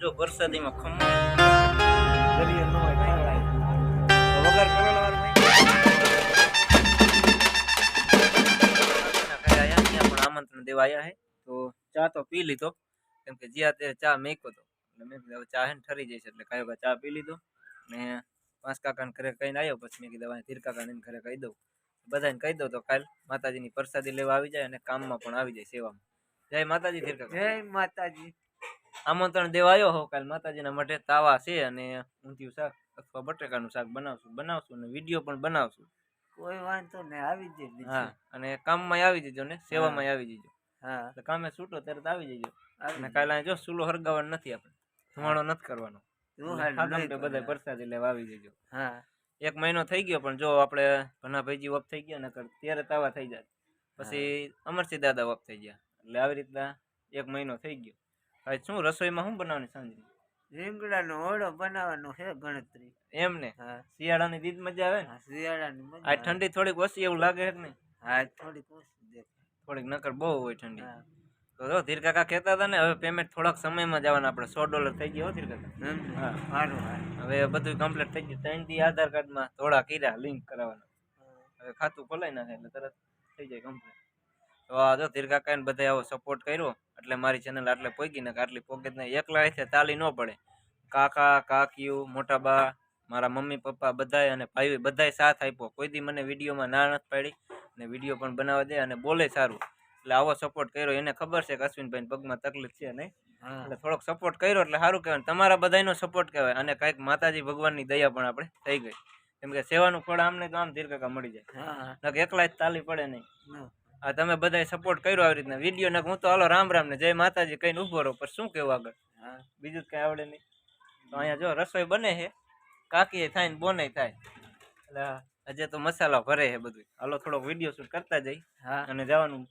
જો વરસાદીમાં ખમણ દરિયો ન હોય ખાવાય વગર કરેલા વાર પણ આમંત્રણ દેવા આવ્યા હે તો ચા તો પી લીધો કેમ કે જ્યાં ત્યારે ચા મેકો તો એટલે મેં કીધું ચા હે ને ઠરી જાય છે એટલે કાંઈ ચા પી લીધો ને પાંચ કાકાને ઘરે કહીને આવ્યો પછી મેં કીધું ધીર કાકાને ઘરે કહી દઉં બધાને કહી દઉં તો કાલ માતાજીની પ્રસાદી લેવા આવી જાય અને કામમાં પણ આવી જાય સેવામાં. જય માતાજી ધીર કાકા. જય માતાજી. આમંત્રણ દેવા આવ્યો હો કાલ માતાજીના મઢે તાવા છે અને ઊંધિયું શાક અથવા બટેકાનું શાક બનાવશું અને વિડીયો પણ બનાવશું. કોઈ વાંધો નહીં આવી જજો. હા અને કામમાં આવી જજો ને સેવામાં આવી જજો. હા એટલે કામે છૂટો તરત આવી જજો. અને કાલે જો ચૂલો હરગાવવાનો નથી આપણે ધુમાડો નથી કરવાનો. બધા પ્રસાદી લેવા આવી જજો. હા 1 મહિનો થઈ ગયો પણ જો આપણે ભનાભાઈજી વપ થઈ ગયા ને ત્યારે તાવા થઈ જાય પછી અમરસિંહ દાદા વપ થઈ ગયા એટલે આવી રીતના 1 મહિનો થઈ ગયો. હવે શું રસોઈમાં શું બનાવવાની સાંજે? રીંગણાનો ઓળો બનાવવાનો છે ગણતરી. એમ ને શિયાળાની દીદ મજા આવે ને શિયાળાની મજા. આ ઠંડી થોડીક ઓછી એવું લાગે છે ને? હા થોડીક ઓછી દેખાય. થોડીક નકર બહુ હોય ઠંડી. તો જો ધીર કાકા કહેતા હતા ને હવે પેમેન્ટ થોડાક સમયમાં જવાના આપણે $100 થઈ ગયો ધીર કાકા. હા સારું હવે બધું કમ્પ્લીટ થઈ ગયું 3 દી આધાર કાર્ડમાં થોડા કર્યા લિંક કરાવવાના હવે ખાતું ખોલાઈ નાખે એટલે તરત થઈ જાય કમ્પ્લીટ. તો આ જો ધીર કાકાને બધા આવો સપોર્ટ કર્યો એટલે મારી ચેનલ આટલે પહોંચી ને આટલી પોકેટ ને એકલા છે તાલી ન પડે. કાકા કાકીઓ મોટા બા મારા મમ્મી પપ્પા બધાય અને ભાઈ બધાય સાથ આપ્યો. કોઈ દી મને વિડીયોમાં ના નથી પાડી ને વિડીયો પણ બનાવવા દે અને બોલે સારું એટલે આવો સપોર્ટ કર્યો. એને ખબર છે કે અશ્વિનભાઈ પગમાં તકલીફ છે નહીં એટલે થોડોક સપોર્ટ કર્યો એટલે સારું કહેવાય. તમારા બધાનો સપોર્ટ કહેવાય અને કાંઈક માતાજી ભગવાનની દયા પણ આપણે થઈ ગઈ કેમ કે સેવાનું ફળ આમને તો આમ ધીર કાકા મળી જાય એકલા જ તાલી પડે નહીં. આ તમે બધાએ સપોર્ટ કર્યો આવી રીતના વિડીયો ને હું તો હાલો રામ રામ ને જય માતાજી કહીને ઉભો રહો પણ શું કેવું આગળ બીજું જ કઈ આવડે નહીં. તો અહીંયા જો રસોઈ બને છે કાકી થાય ને બોને થાય એટલે હજે તો મસાલા ભરે છે બધું. હાલો થોડોક વિડીયો શૂટ કરતા જઈ અને જવાનું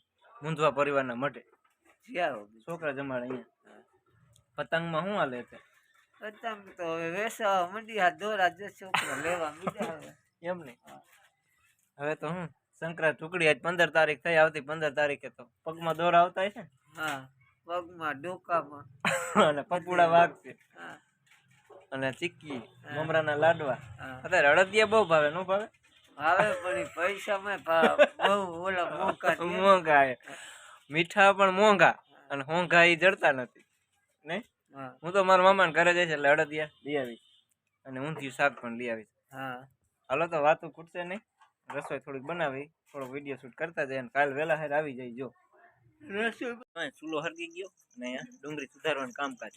મૂંઝવા પરિવારના મઢે છોકરા જમાડે અહીંયા. પતંગમાં શું હાલે છે? પતંગ તો હવે વેસવા મંડી દોરા જે છોકરા લેવા મીડા એમ નહીં હવે તો હું સંક્રાંત ટુકડી આજ 15 તારીખ થઈ આવતી 15 તારીખે તો પગમાં દોરા આવતા હશે ને? હા પગમાં ડોકામાં અને પપુડા વાગશે અને ચીક્કી મમરાના લાડવા. અત્યારે અડદિયા બહુ ભાવે નો ભાવે? ભાવે પણ પૈસા માં બહુ ઓલા મોંઘા મીઠા પણ મોંઘા અને હોંઘા એ જડતા નથી નહીં. હું તો મારા મામાને ઘરે જઈશ એટલે અડદિયા લઈ આવીશ અને ઊંધિયું શાક પણ લઈ આવીશ. હાલો તો વાતું ખૂટશે નહીં. રસોઈ થોડીક બનાવી થોડોક વિડીયો શૂટ કરતા જાય અને કાલ વહેલા હેર આવી જાય. જો રસોઈ ચૂલો હરગી ગયો અને અહીંયા ડુંગળી સુધારવાનું કામકાજ.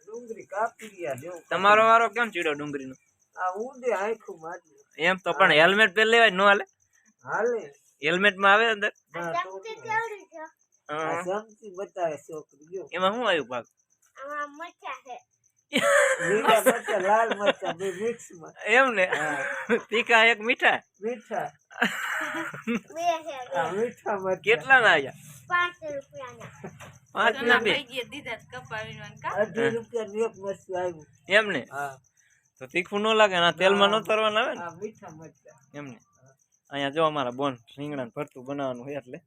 ડુંગળી કાપી ગયા. તમારો વારો કેમ ચીડો ડુંગળીનો? આ ઉડે આખું મારી એમ તો પણ હેલ્મેટ પહેરી લેવાય નો હાલે? હાલે હેલ્મેટ માં આવે અંદર બતાવે છોકરી. એમાં શું આવ્યું ભાગ? લાલ મરચા બે મિક્સ માં. એમ ને તીખા એક મીઠા મીઠા મીઠા મરચા કેટલા ના આવ્યા? 5 ના 2 ₹18 એક મરચું આવ્યું. એમ ને તો તીખું ન લાગે ને તેલમાં ન તરવાના આવે ને? મીઠા મરચા એમ ને અહીંયા જો અમારા બોન રીંગણા ભરતું બનાવવાનું હોય એટલે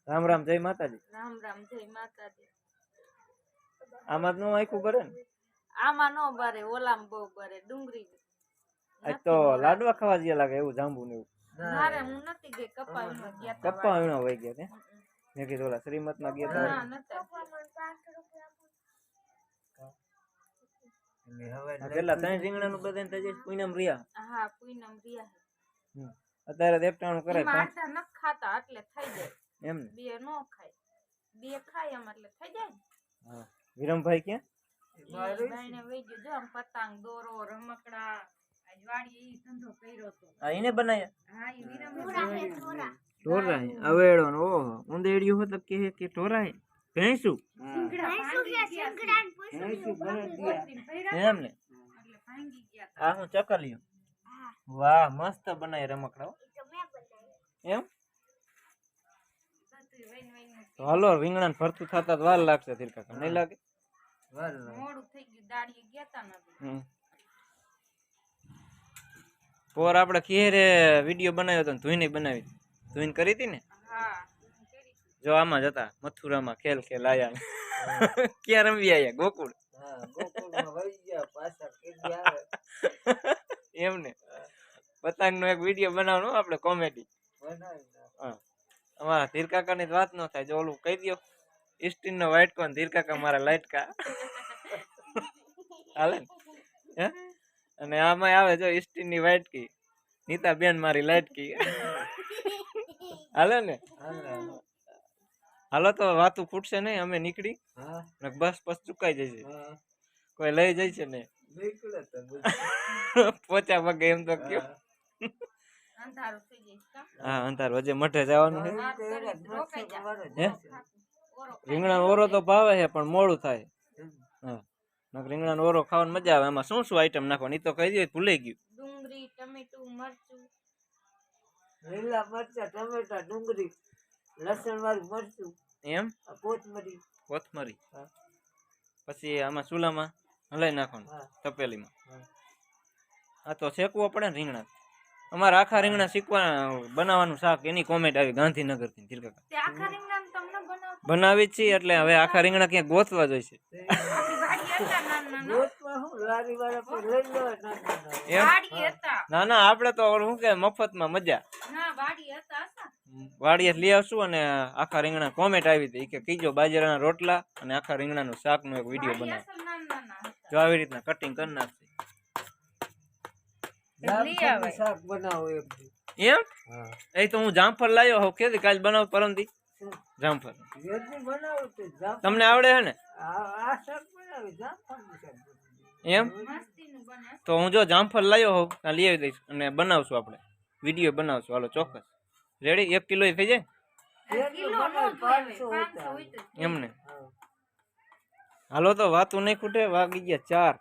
રામ રામ જય માતાજી. રામ રામ જય માતાજી. આમાં નો આખું ભરે ને? આમાં નો ભરે ઓલામાં બહુ ભરે ડુંગળી. આજ તો લાડવા ખાવા જેવા લાગે એવું જાંબુ ને એવું. મારે હું નથી ગઈ કપા ગયા તા. કપ્પા વીણો વહી ગયા ને મેં કીધું ઓલા શ્રીમત માં ગયા તા. ના નતા પેલા 3 રીંગણાનું બધાને થઈ જાય પૂનમ રિયા. હા પૂનમ રિયા અત્યારે દેપટાણું કરે આટા ન ખાતા એટલે થઈ જાય. એમ ને બે નો ખાય બે ખાય એમ એટલે થઈ જાય. હા વિરમભાઈ ક્યાં? બાઈને વઈ ગયો જો આમ પતંગ દોરો રમકડા આજ વાડી ઈ ધંધો કર્યો તો. આ એને બનાયા? હા ઈ વિરમ ઢોરા હે અવેડો નો ઓહો ઊંદેડિયું હતો કે ઢોરા હે ભેંસું એમ ને આ હું ચકલિયો. વાહ મસ્ત બનાય રમકડા એમ. તો હાલો રીંગણા ફરતું થતા વાર લાગશે ધીર કાકા નહીં લાગે? મોડું થઈ ગયું દાડીએ ગયા તા નથી. પોર આપણે ખેરે વિડીયો બનાવ્યો તો ધોઈને બનાવી ધોઈને કરી હતી ને? હા જો આમાં જ હતા મથુરામાં ખેલ ખેલ આયા ક્યાં રમવી આયા ગોકુળ હા ગોકુળમાં વહી ગયા પાછા કેદી આવે એમને પતંગ નો એક વિડીયો બનાવવાનો હો આપણે કોમેડી બનાવી નાખ. હા અમારા ધીર કાકા ની વાત ન થાય જો ઓલું કહી દો ઇસ્ટીન નો વાઇટ કોન ધીર કાકા મારા લાઈટ કા હાલે ને હે અને આમાં આવે જો ઇસ્ટીન ની વાઇટ કી નીતા બેન મારી લાઈટ કી હાલે ને હાલે. હાલો તો વાતું ફૂટશે નહીં અમે નીકળી હા ને બસ બસ ચુકાઈ જશે હા કોઈ લઈ જાય છે ને નીકળે તો પોચા પગે એમ તો કયો અંધારું થઈ જાય કા? હા અંધાર વજે મઠે જવાનું છે વાત કરી રોકાઈ જા. હે ઓરો રીંગણા ઓરો તો ભાવે છે પણ મોડું થાય હા રીંગણા ઓરો ખાવાની મજા આવે એમાં શું શું આઈટમ નાખવાની ઈ તો કહી દે ભૂલાઈ ગયું ડુંગળી ટમેટું મરચું લીલા મરચા ટમેટા ડુંગળી લસણ વાળું મરચું એમ કોથમરી કોથમરી હા. પછી આમાં ચૂલામાં હલાઈ નાખવાનું હા. તપેલીમાં હા. આ તો શેકવો પડે ને રીંગણા અમારા આખા રીંગણા શીખવા બનાવવાનું શાક એની કોમેન્ટ આવી ગાંધીનગર થી ધીર કાકા તે આખા રીંગણાનું તમને બનાવતા બનાવી જ છીએ એટલે હવે આખા રીંગણા ક્યાંક ગોતવા જોઈશે આપણી વાડી હતા નાના રોટમાં હું લારી વાળા પર લઈ લેવા નાના એમ વાડી હતા ના ના આપણે તો ઓલું શું કે મફતમાં મજા ના વાડી હતા હતા વાડીએ લઈ આવશું અને આખા રીંગણા કોમેન્ટ આવી હતી કે કીજો બાજરાના રોટલા અને આખા રીંગણાનું શાકનો એક વિડીયો વાડી બનાવ અસલ નાના નાના હતા જો આવી રીતના કટિંગ કરી નાખશે લઈ આવે. શાક બનાવો એક દી. એમ હા એ તો હું જામફળ લાવ્યો હોઉં કે કાલ બનાવ પરમથી શું? જામફળ વેજી બનાવો તો તમને આવડે છે ને આ શાક બનાવી જામફળનું શાક બનાવી. એમ મસ્તીનું બને તો હું જો જામફળ લાવ્યો હોઉં ત્યાં લઈ આવી દઈશ અને બનાવશું આપણે વિડીયો બનાવશું હાલો ચોક્કસ રેડી 1 કિલો થઈ જાય કિલો નો બનાવે, જોઈએ 500 હોય હતા. 500 હોય તો એમને હા. હાલો તો વાતું નહીં ખૂટે વાગી ગયા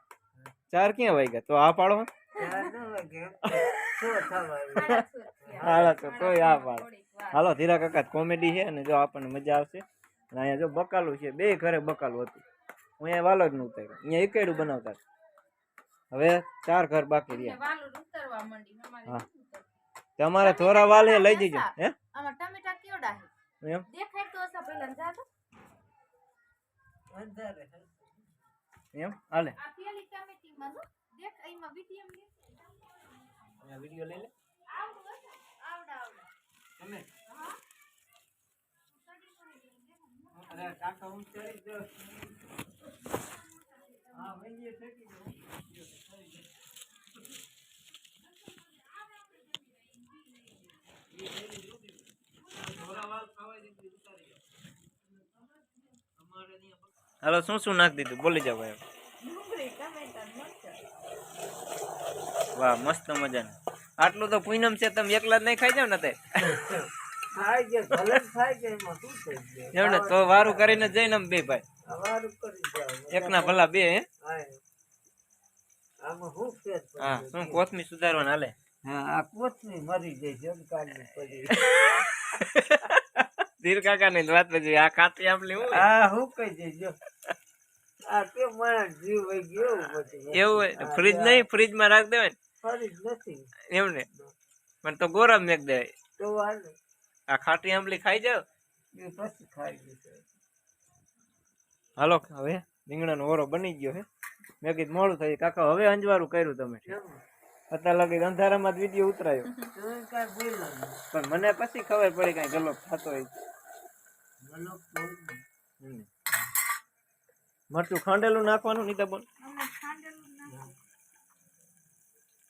4 ક્યાં વાગ્યા તો આ પાડો ચાર ન વાગે એમ તો છ થવા આવ્યા. સાડા છ થયા. હાલો તો તોય આ પાડો થોડીક વાર. હાલો ધીરા કાકા કોમેડી છે અને જો આપણને મજા આવશે અને અહીંયા જો બકાલું છે બે ઘરે બકાલું હતું હું અહીંયા વાલો જ નહોતો અહીંયા એકેડું બનાવતા હતા. હવે 4 ઘર બાકી એટલે રહ્યા વાલું ઉતરવા માંડી અમારે હા. નથી ઉતરતું. તમારે થોરા વાલ હે લઈ જજો હે આમાં ટમેટા કેવડા છે એમ દેખાય તો હશે પહેલા જા તો અંધારે. એમ હાલે આ પેલી ટમેટીમાં જો દેખ અહીંમાં વીટીએમ દેખ વિડીયો લઈ લે આવડું હશે આવડા આવડા તમે હા અરે કાકા હું ચડી જાઉં. હા વહીએ થકી જાઉં. હાલો શું શું નાખી દીધું બોલી જાવ ભાઈ ડુંગળી ટમેટા ને મરચાં વાહ મસ્ત મજાનું આટલું તો પૂનમ છે તમે એકલા જ નહીં ખાઈ જાવ ને તે ખાઈ જાય ભલે ને ખાઈ જાય એમાં શું થઈ જાય એમને તો વારું કરીને જઈને અમે બે ભાઈ સવારું કરી જાવ એકના ભલા બે હે હા. આમાં શું ફેર પડે? હા શું કોથમી સુધારવાના હાલે હા આ કોથમી મરી જાય છે એમ કાઢવી પડી ધીર કાકા ની વાત પછી આ કાતી આપલી હું આ હું કહી દેજો આ કે મારા જીવ વહી ગયો એવું બધું એવું હોય ફ્રીજ નહીં ફ્રીજ માં રાખ દેવાય ફરી જ નથી ને એમને પણ તો ગોરમ મેક દેવાય તો હાલે આ ખાટી આંબલી ખાઈ જાવ એ પછી ખાઈ જશે હાલો હવે રીંગણાનો ઓરો બની ગયો હે મેં કીધું મોડું થઈ કાકા હવે અંજવારું કર્યું તમે કેમ અત્યારે લગી અંધારામાં જ વિડીયો ઉતરાયો તું કાંઈ બોલો નહીં. પણ મને પછી ખબર પડી કઈ ગલો થતો હોય ગલો બહુ નહીં. મરચું ખાંડેલું નાખવાનું નહીં તો બોલ અમે ખાંડેલું ના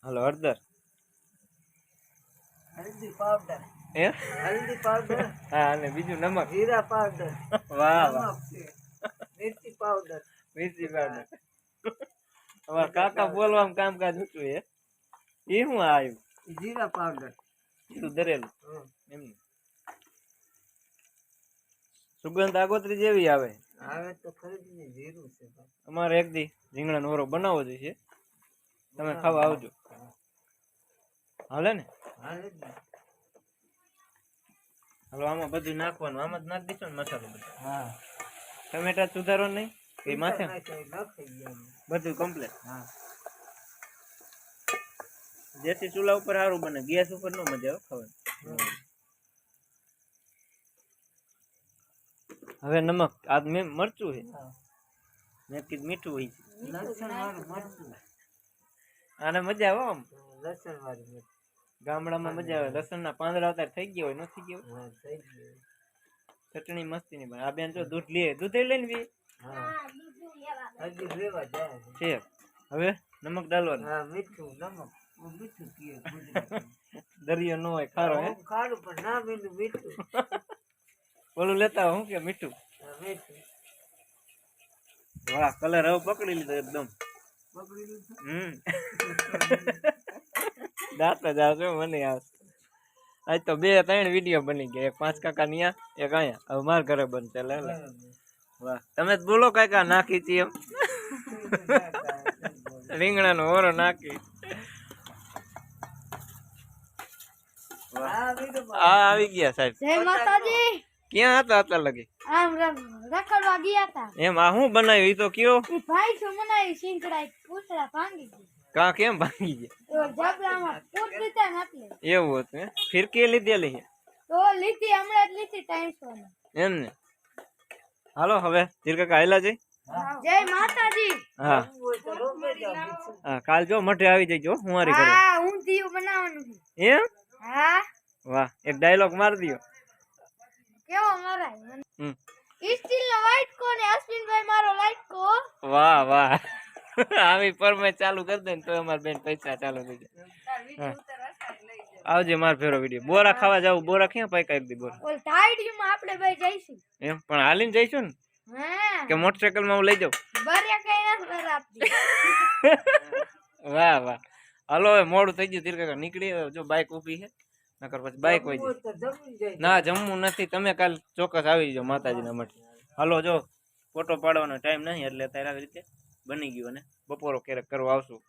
હાલો હળદર હલ્દી પાવડર હે હલ્દી પાવડર હા અને બીજું નમક જીરા પાવડર વાહ વાહ નમક છે મિર્ચી પાવડર મિર્ચી પાવડર અમારા કાકા બોલવામાં કામકાજ ઊંચું હે એ હું આવ્યું જીરા પાવડર શું દરેલું હમ. એમને સુગંધ આગોતરી જેવી આવે હવે તો ખરીદીને જીરું છે ભાઈ. અમારે એક દી રીંગણાનો ઓરો બનાવવો જોઈએ તમે ખાવા આવજો હાલે ને હાલે જ ને. હાલો આમાં બધું નાખવાનું આમાં જ નાખી દઈશું ને મસાલો બધો હા ટમેટા સુધારો નહીં એ માથે નાખાય, નાખાઈ ગયા. બધું કમ્પ્લીટ હા દેશી ચૂલા ઉપર સારું બને ગેસ ઉપર નો મજા આવે ખાવાની હવે નમક આ મેં મરચું છે હા. મેં કીધું મીઠું હોય છે લસણ વાળું મરચું. આને મજા આવે આમ લસણ વાળું મરચું. ગામડામાં મજા આવે લસણના પાંદડા અત્યારે થઈ ગયા હોય નથી ગયા હા, થઈ ગયું. ચટણી મસ્તી ની બને આ બેન જો દૂધ લે દૂધ લઈને બી હા. હજી લેવા જાય છે. છે હવે નમક ડાલવાનું હા, મીઠું નમક. હું મીઠું પીએ ગુજરાતી. દરિયો ન હોય ખારો હે હું ખારું પણ ના મીઠું મીઠું. ઓલું લેતા હું કે મીઠું હા, મીઠું. વાહ કલર હવે પકડી લીધો એકદમ બગડી લીધું. દાંત જ આવશે મને આવશે આજ તો 2-3 વિડીયો બની ગયા એક 5 કાકા નિયા એક અહીંયા હવે માર ઘરે બનશે લે લે વાહ તમે જ બોલો કાકા નાખી છી એમ રીંગણાનો ઓરો નાખી હા, મીઠું. આ આવી ગયા સાહેબ જય માતાજી ક્યાં હતા અત્યાર લગી આમ રખડવા ગયા હતા એમ આ શું બનાવ્યું ઈ તો કયો એ ભાઈ શું મનાવી સિંકડા પૂછડા ભાંગી ગઈ કા કેમ ભાંગી ગયા તો જબલામાં પૂછ દીધા ને એટલે એવું હતું હે? ફિરકી લીધેલી છે તો લીધી હમણાં જ લીધી 300 ની એમ ને હાલો હવે ધીર કાકા આયલા જઈ જય માતાજી હા હોય તો રોકે જાઓ. હા કાલ જો મઠે આવી જજો હું હારી ઘરે હા ઊંધિયું બનાવવાનું છે એમ હા વાહ એક ડાયલોગ માર દિયો કેવો મરાય હમ. સ્ટીલ નો વાઇટ કો ને અશ્વિનભાઈ મારો લાઈટ કો વાહ વાહ આવી પરમે ચાલુ કરી દે ને તો અમાર બેન પૈસા ચાલુ થઈ જાય તાર વિડીયો ઉતારવા સારી લઈ જાય આવજે માર ફેરો વિડીયો બોરા ખાવા જાવ બોરા ક્યાં પાકા એક દી બોરા ઓલ ટાઈડીમાં આપણે ભાઈ જઈશું એમ પણ હાલીને જઈશું ને હા કે મોટરસાયકલ માં હું લઈ જાઉં બરિયા કઈ નથી કરાતી વાહ વાહ હાલો હવે મોડું થઈ ગયું ધીર કાકા નીકળી હવે જો બાઈક ઊભી છે નકર પછી બાઈક હોય હોય તો જમી જાય. ના જમવું નથી તમે કાલ ચોક્કસ આવી જાઓ માતાજીના મઠે હાલો જો ફોટો પાડવાનો ટાઈમ નહીં એટલે અત્યારે આવી રીતે બની ગયું અને બપોરો ક્યારેક કરવા આવશું